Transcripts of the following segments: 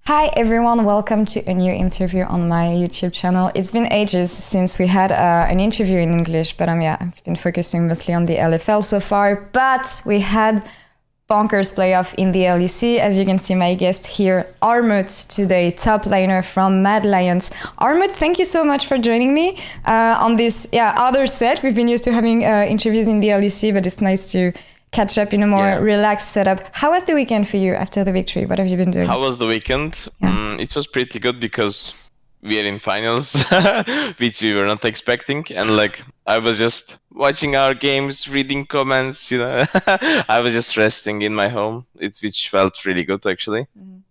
Hi everyone, welcome to a new interview on my YouTube channel. It's been ages since we had an interview in English, but I've been focusing mostly on the LFL so far, but we had bonkers playoff in the LEC. As you can see, my guest here, ARMUT today, toplaner from Mad Lions. ARMUT, thank you so much for joining me on this other set. We've been used to having interviews in the LEC, but it's nice to catch up in a more relaxed setup. How was the weekend for you after the victory? What have you been doing? How was the weekend? It was pretty good because we are in finals, which we were not expecting. And I was just watching our games, reading comments, I was just resting in my home, which felt really good actually.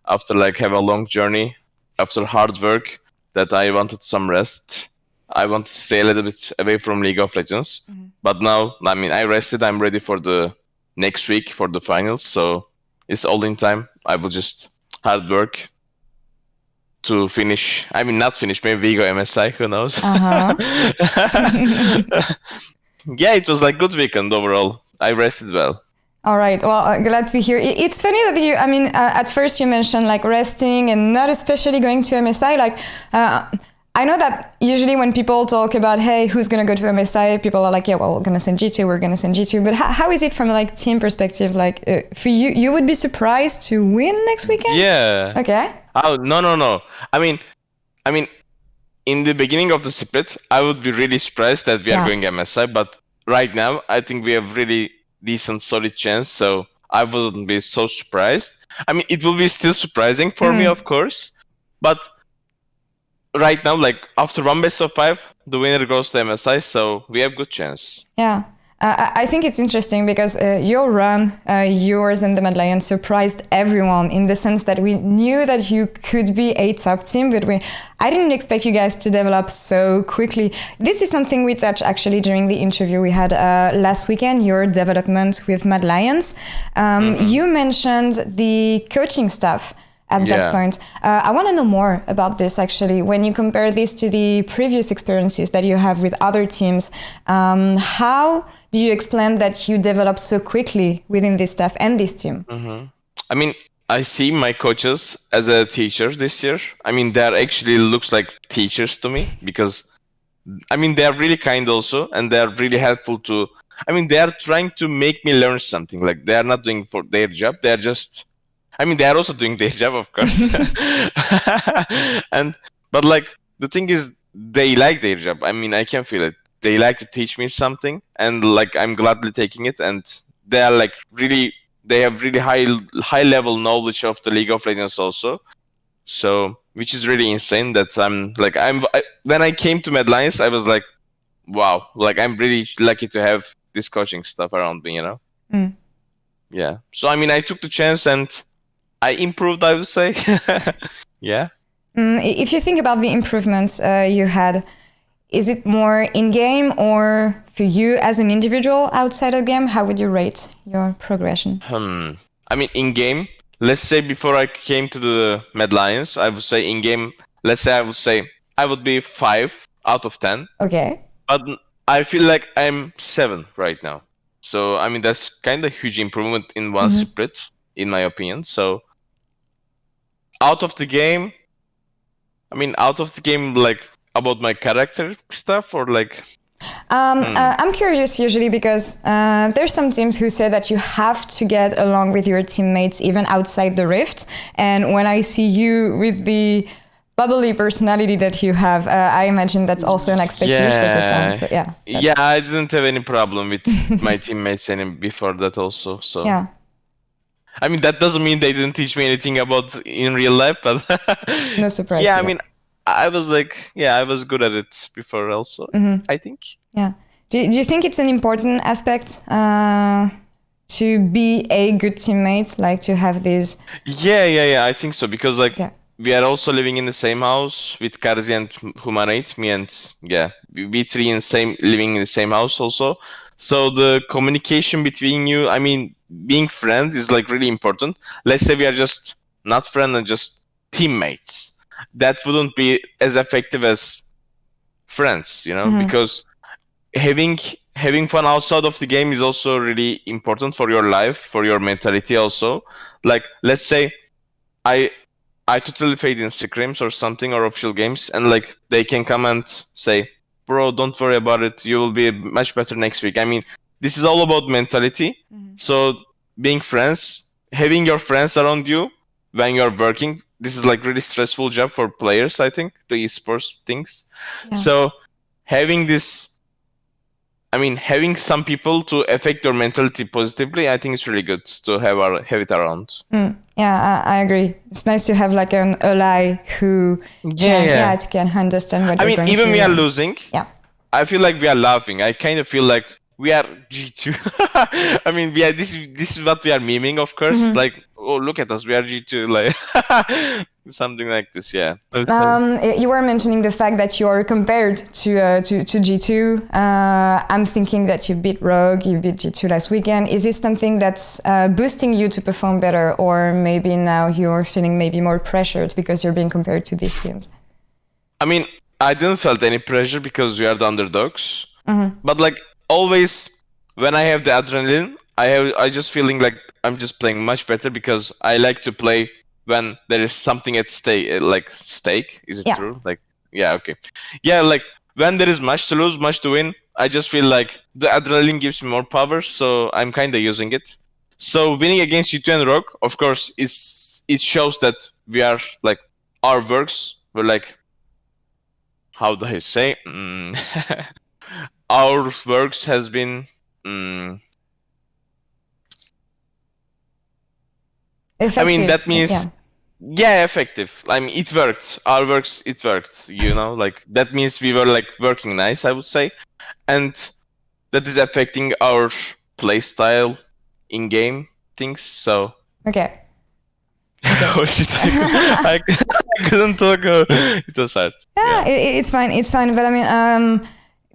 After have a long journey, after hard work, that I wanted some rest. I wanted to stay a little bit away from League of Legends. But now, I rested. I'm ready for the next week for the finals, so it's all in time. I will just hard work to finish. Not finish, maybe we go MSI, who knows. Yeah, it was good weekend overall. I rested well. All right, well, glad to hear. It's funny that you, at first you mentioned resting and not especially going to MSI. I know that usually when people talk about, hey, who's going to go to MSI, people are like, yeah, well, we're going to send G2, we're going to send G2. But how is it from team perspective? For you, you would be surprised to win next weekend? Yeah. Okay. Oh, no. In the beginning of the split, I would be really surprised that we are going MSI. But right now, I think we have really decent, solid chance. So I wouldn't be so surprised. It will be still surprising for me, of course. But right now, after one best of 5, the winner goes to MSI, so we have good chance. Yeah, I think it's interesting because your run, yours and the Mad Lions, surprised everyone in the sense that we knew that you could be a top team, but I didn't expect you guys to develop so quickly. This is something we touched actually during the interview we had last weekend, your development with Mad Lions. You mentioned the coaching staff at that point. I want to know more about this actually. When you compare this to the previous experiences that you have with other teams, how do you explain that you developed so quickly within this staff and this team? I see my coaches as a teacher this year. They are actually looks like teachers to me because, they are really kind also, and they are really helpful to, they are trying to make me learn something. They are not doing for their job. They are just, they are also doing their job, of course. But the thing is, they like their job. I can feel it. They like to teach me something, and I'm gladly taking it. And they are they have really high level knowledge of the League of Legends also. So, which is really insane. That when I came to Mad Lions, I was like, wow, I'm really lucky to have this coaching stuff around me, Yeah. So I took the chance and I improved, I would say. Yeah. If you think about the improvements you had, is it more in-game or for you as an individual outside of game? How would you rate your progression? In-game, let's say before I came to the Mad Lions, I would say in-game, I would be 5 out of 10. Okay. But I feel like I'm 7 right now. So, that's kind of huge improvement in one split, in my opinion. So, out of the game, about my character stuff or I'm curious usually because there's some teams who say that you have to get along with your teammates even outside the rift. And when I see you with the bubbly personality that you have, I imagine that's also an expectation for the song. So yeah, I didn't have any problem with my teammates before that also. So yeah. That doesn't mean they didn't teach me anything about in real life, but no surprise. Yeah, I was I was good at it before also, I think. Yeah. Do you think it's an important aspect to be a good teammate, to have this? Yeah, I think so, because we are also living in the same house with Karzi and Humanate, me and we three living in the same house also. So the communication between you, being friends is really important. Let's say we are just not friends and just teammates. That wouldn't be as effective as friends, because having fun outside of the game is also really important for your life, for your mentality also. Let's say I totally fade in scrims or something or official games, and like they can come and say, "Bro, don't worry about it. You will be much better next week." I mean, this is all about mentality. So being friends, having your friends around you when you're working, this is like really stressful job for players. I think the esports things. Yeah. So having this. I mean, having some people to affect your mentality positively, I think it's really good to have it around. Yeah, I agree. It's nice to have like an ally who can understand what you're going even through. We are losing. Yeah. I feel like we are laughing. I kind of feel like we are G2. I mean, we are this is what we are memeing, of course. Like, oh, look at us, we are G2. Like something like this, yeah. You were mentioning the fact that you are compared to G2. I'm thinking that you beat Rogue, you beat G2 last weekend. Is this something that's boosting you to perform better, or maybe now you're feeling maybe more pressured because you're being compared to these teams? I mean, I didn't felt any pressure because we are the underdogs. But like always, when I have the adrenaline, I just feeling like I'm just playing much better because I like to play when there is something at stake. Like stake, is it true? Like, yeah, okay, yeah. Like when there is much to lose, much to win, I just feel like the adrenaline gives me more power. So I'm kind of using it. So winning against G2 and Rogue, of course, it shows that we are like our works were like. How do I say? Our works has been effective. I mean, that means effective. I mean, it worked. Our works, it worked. You know, like that means we were like working nice, I would say, and that is affecting our play style in game things. So okay. Oh shit! I couldn't talk. It was hard. Yeah, it's fine. It's fine. But I mean,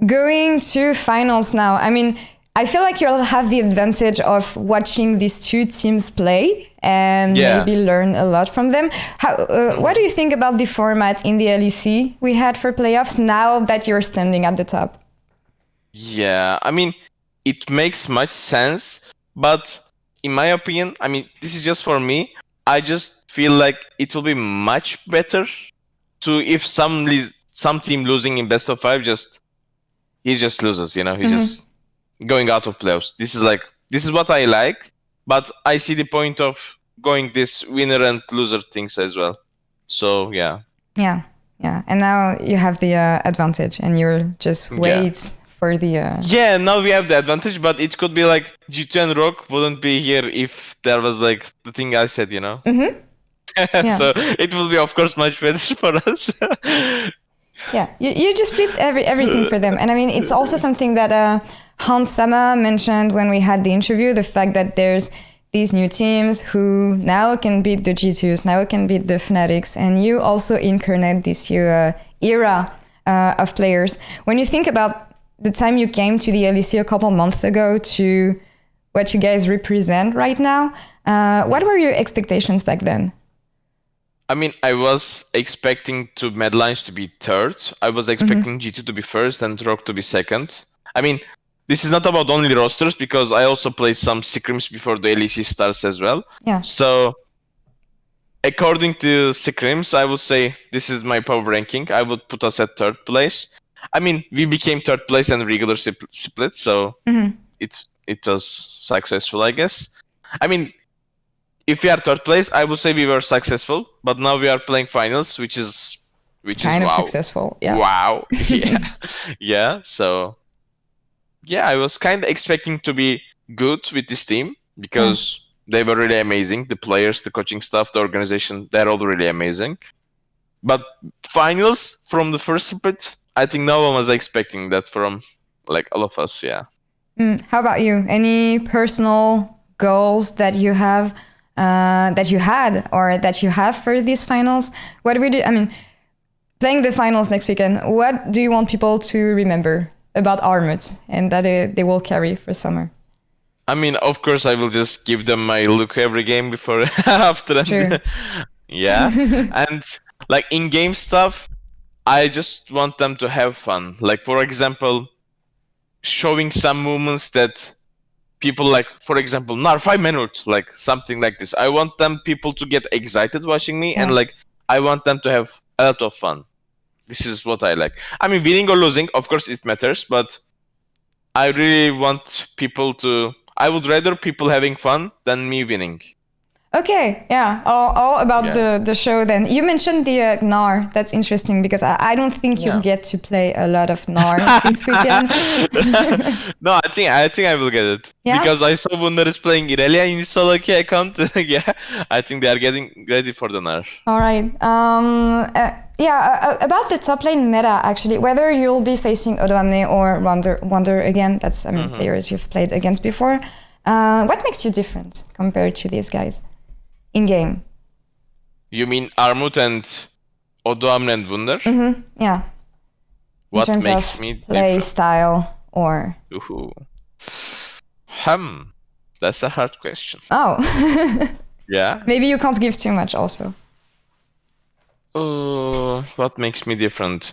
going to finals now. I mean, I feel like you'll have the advantage of watching these two teams play and maybe learn a lot from them. What do you think about the format in the LEC we had for playoffs now that you're standing at the top? Yeah, I mean, it makes much sense. But in my opinion, I mean, this is just for me. I just feel like it will be much better to if some team losing in best of 5 he just loses, you know, he's just going out of playoffs. This is what I like, but I see the point of going this winner and loser things as well. So yeah. And now you have the advantage, and you're just wait for the now we have the advantage, but it could be like G2 and Rock wouldn't be here if there was like the thing I said, you know. So it will be of course much better for us. You just flipped everything for them. And I mean, it's also something that Hans Sama mentioned when we had the interview, the fact that there's these new teams who now can beat the G2s, now can beat the Fnatics, and you also incarnate this era of players. When you think about the time you came to the LEC a couple months ago to what you guys represent right now, what were your expectations back then? I mean, I was expecting Mad Lions to be third. I was expecting G2 to be first and Rock to be second. I mean, this is not about only rosters because I also play some scrims before the LEC starts as well. Yeah. So, according to scrims, I would say this is my power ranking. I would put us at third place. I mean, we became third place and regular split, so it was successful, I guess. I mean, if we are third place, I would say we were successful, but now we are playing finals, which is kind of wow. Successful. Yeah. Wow. Yeah. So, I was kind of expecting to be good with this team because they were really amazing. The players, the coaching staff, the organization, they're all really amazing. But finals from the first split, I think no one was expecting that from like all of us. Yeah. How about you? Any personal goals that you have, that you had, or that you have for these finals? What do we do? I mean, playing the finals next weekend, what do you want people to remember about ARMUT and that they will carry for summer? I mean, of course, I will just give them my look every game before after. Sure. Yeah. And like in-game stuff, I just want them to have fun. Like, for example, showing some movements that people like, for example, 5 minutes, like something like this. I want people to get excited watching me and like I want them to have a lot of fun. This is what I like. I mean, winning or losing, of course, it matters, but I really want people to. I would rather people having fun than me winning. Okay, yeah, all about the show then. You mentioned the GNAR. That's interesting because I don't think you'll get to play a lot of GNAR this weekend. No, I think I will get it. Yeah? Because I saw Wunder is playing Irelia in his solo queue account. Yeah, I think they are getting ready for the GNAR. All right. About the top lane meta, actually, whether you'll be facing Odoamne or Wonder again, that's, I mean, players you've played against before. What makes you different compared to these guys in game? You mean ARMUT and Odoamne and Wunder? Yeah. What in terms makes of me play different? style or... Ooh. That's a hard question. Oh. Yeah? Maybe you can't give too much also. What makes me different?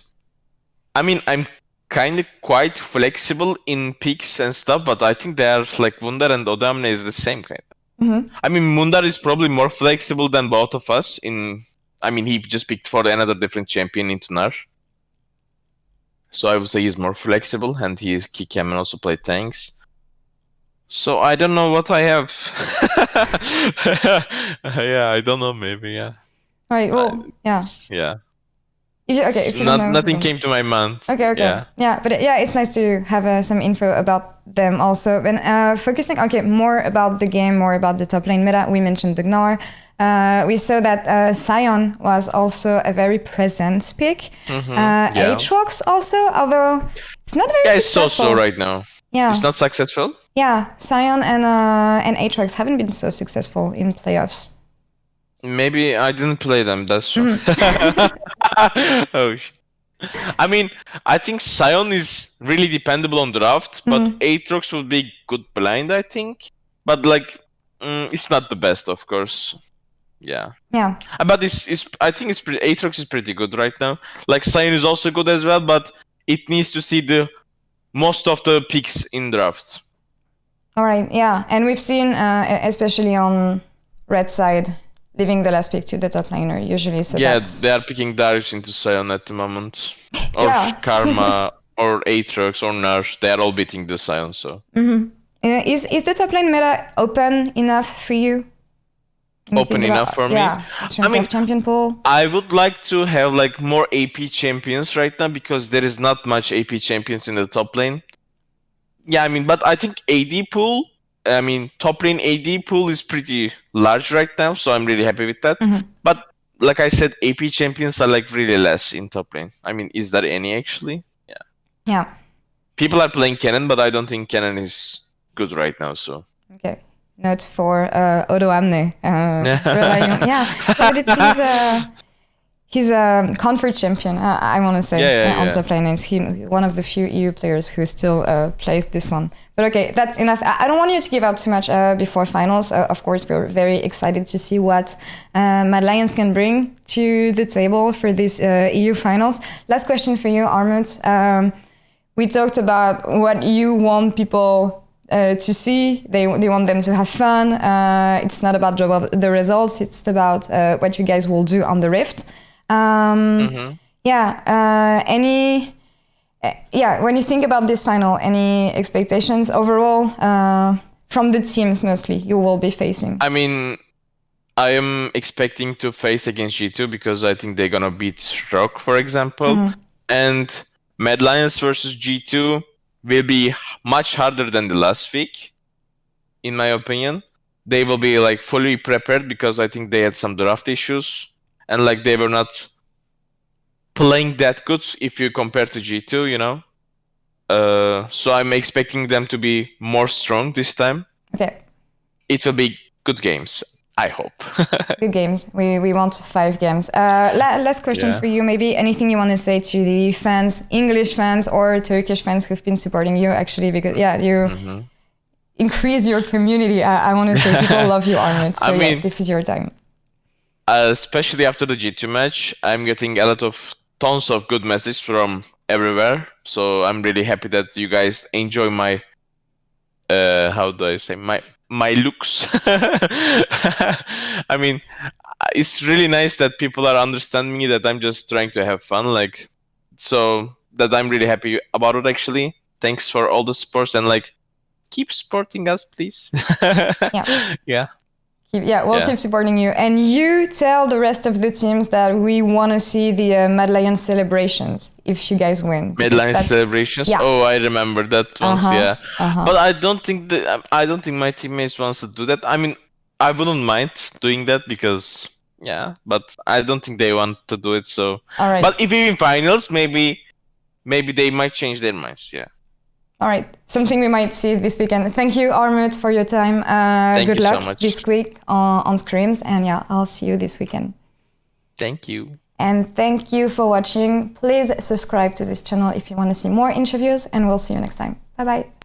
I mean, I'm kind of quite flexible in picks and stuff, but I think they are like Wunder and Odoamne is the same kind. I mean, Mundar is probably more flexible than both of us. I mean, he just picked for another different champion into NAR. So I would say he's more flexible, and he can also play tanks. So I don't know what I have. Yeah, I don't know. Maybe, yeah. All right. Well, yeah. Yeah. If you don't know, nothing came to my mind. Okay. Yeah, but it's nice to have some info about them also. And focusing, more about the game, more about the top lane meta. We mentioned the GNAR. We saw that Sion was also a very present pick. Aatrox also, although it's not very successful. It's so right now. Yeah. It's not successful? Yeah, Sion and Aatrox haven't been so successful in playoffs. Maybe I didn't play them, that's true. I mean, I think Sion is really dependable on draft, but Aatrox would be good blind, I think. But like, it's not the best, of course. Yeah. But I think Aatrox is pretty good right now. Like, Sion is also good as well, but it needs to see the most of the picks in drafts. All right, yeah. And we've seen, especially on red side, leaving the last pick to the top laner usually. So they are picking Darius into Sion at the moment. Or Karma, or Aatrox, or Nash. They are all beating the Sion, so. Is the top lane meta open enough for you? Open enough for me? Yeah, in terms of champion pool? I would like to have like more AP champions right now because there is not much AP champions in the top lane. Yeah, I mean, but I think AD pool, top lane AD pool is pretty large right now, so I'm really happy with that. But like I said, AP champions are like really less in top lane. I mean, is there any actually? Yeah. People are playing Kennen, but I don't think Kennen is good right now, so. Okay. Notes for Odoamne. But he's a comfort champion, I want to say, on top lane. He's one of the few EU players who still plays this one. But okay, that's enough. I don't want you to give out too much before finals. Of course, we're very excited to see what Mad Lions can bring to the table for this EU finals. Last question for you, ARMUT. We talked about what you want people to see. They want them to have fun. It's not about the results. It's about what you guys will do on the Rift. When you think about this final, any expectations overall from the teams mostly you will be facing? I mean, I am expecting to face against G2 because I think they're gonna beat Rock, for example. And Mad Lions versus G2 will be much harder than the last week, in my opinion. They will be like fully prepared because I think they had some draft issues and like they were not playing that good if you compare to G2, you know. So I'm expecting them to be more strong this time. Okay. It will be good games, I hope. Good games. We want 5 games. Last question for you. Maybe anything you want to say to the fans, English fans or Turkish fans who've been supporting you actually, because you increase your community. I want to say people love you, ARMUT. So this is your time. Especially after the G2 match, I'm getting a lot of tons of good messages from everywhere. So I'm really happy that you guys enjoy my how do I say my looks. I mean, it's really nice that people are understanding me, that I'm just trying to have fun, like, so that I'm really happy about it, actually. Thanks for all the support, and like, keep supporting us, please. Yeah. Keep supporting you. And you tell the rest of the teams that we want to see the Mad Lions celebrations if you guys win. Mad Lions celebrations? Yeah. Oh, I remember that once, yeah. But I don't think my teammates wants to do that. I mean, I wouldn't mind doing that because, yeah, but I don't think they want to do it, so. All right. But if we're in finals, maybe they might change their minds, yeah. All right, something we might see this weekend. Thank you, ARMUT, for your time. Good luck so much this week on scrims, and yeah, I'll see you this weekend. Thank you. And thank you for watching. Please subscribe to this channel if you want to see more interviews, and we'll see you next time. Bye-bye.